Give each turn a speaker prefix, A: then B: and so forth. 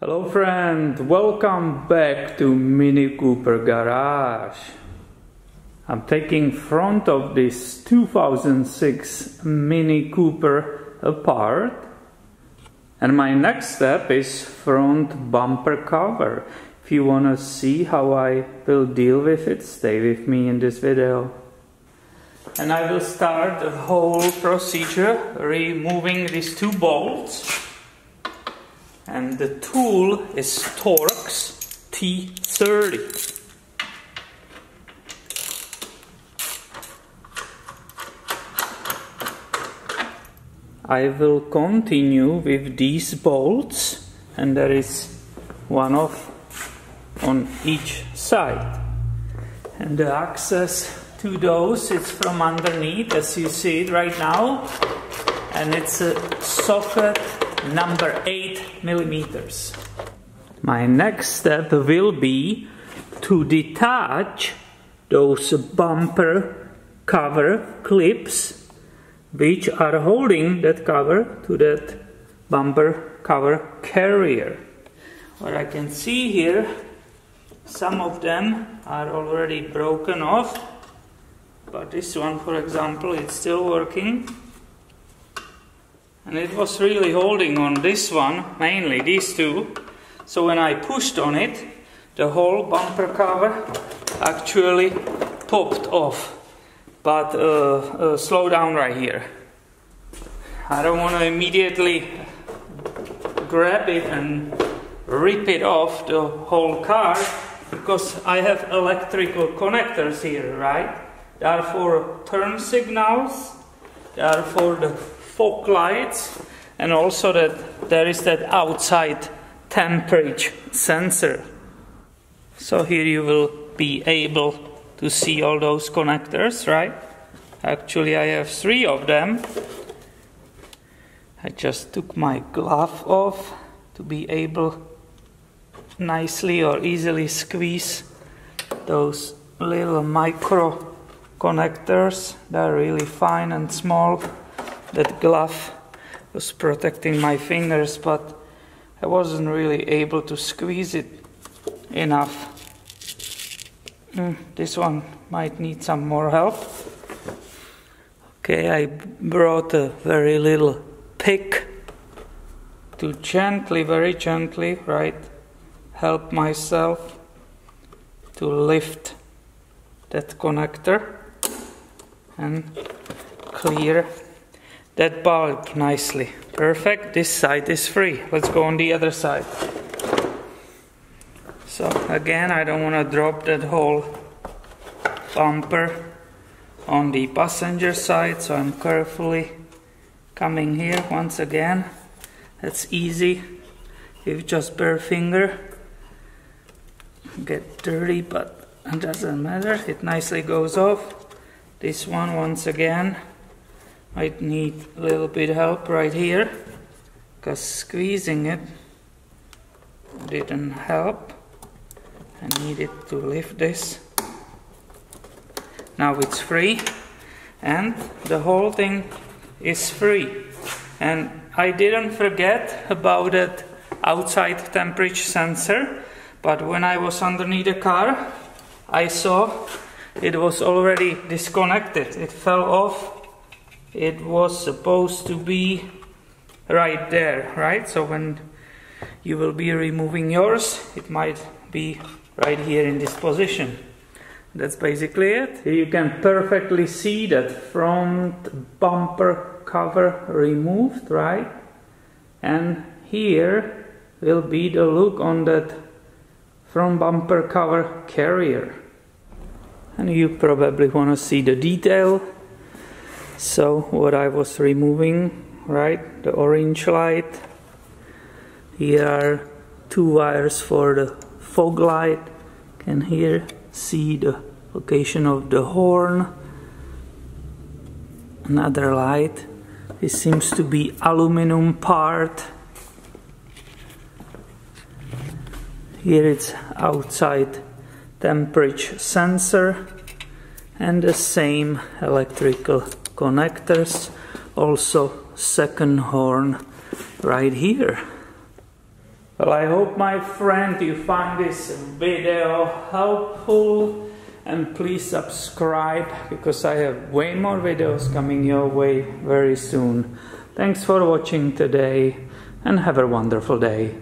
A: Hello friend, welcome back to MiniCooper garage. I'm taking front of this 2006 MiniCooper apart, and my next step is front bumper cover. If you wanna see how I will deal with it, stay with me in this video. And I will start the whole procedure removing these two bolts. And the tool is Torx T30. I will continue with these bolts, and there is one on each side. And the access to those is from underneath, as you see it right now. And it's a socket number 8 millimeters. My next step will be to detach those bumper cover clips which are holding that cover to that bumper cover carrier. What I can see here, some of them are already broken off, but this one, for example, it's still working. And it was really holding on this one, mainly these two. So when I pushed on it, the whole bumper cover actually popped off. But slow down right here. I don't want to immediately grab it and rip it off the whole car, because I have electrical connectors here, right? They are for turn signals, they are for the fog lights, and also that there is that outside temperature sensor. So here you will be able to see all those connectors, right? Actually I have 3 of them. I just took my glove off to be able nicely or easily squeeze those little micro connectors. They're really fine and small. That glove was protecting my fingers, but I wasn't really able to squeeze it enough. This one might need some more help. Okay, I brought a very little pick to gently, very gently, right, help myself to lift that connector and clear that bulb nicely. Perfect, this side is free. Let's go on the other side. So again, I don't want to drop that whole bumper on the passenger side, so I'm carefully coming here once again. That's easy with just bare finger. Get dirty, but it doesn't matter, it nicely goes off. This one, once again, might need a little bit help right here, because squeezing it didn't help. I needed to lift this. Now it's free, and the whole thing is free. And I didn't forget about that outside temperature sensor, but when I was underneath the car, I saw it was already disconnected. It fell off. It was supposed to be right there, right? So when you will be removing yours, it might be right here in this position. That's basically it. Here you can perfectly see that front bumper cover removed, right? And here will be the look on that front bumper cover carrier. And you probably want to see the detail. So what I was removing, right, the orange light. Here are 2 wires for the fog light. Can here see the location of the horn. Another light. This seems to be aluminum part. Here it's outside temperature sensor, and the same electrical connectors, also second horn right here. Well, I hope, my friend, you find this video helpful, and please subscribe because I have way more videos coming your way very soon. Thanks for watching today and have a wonderful day.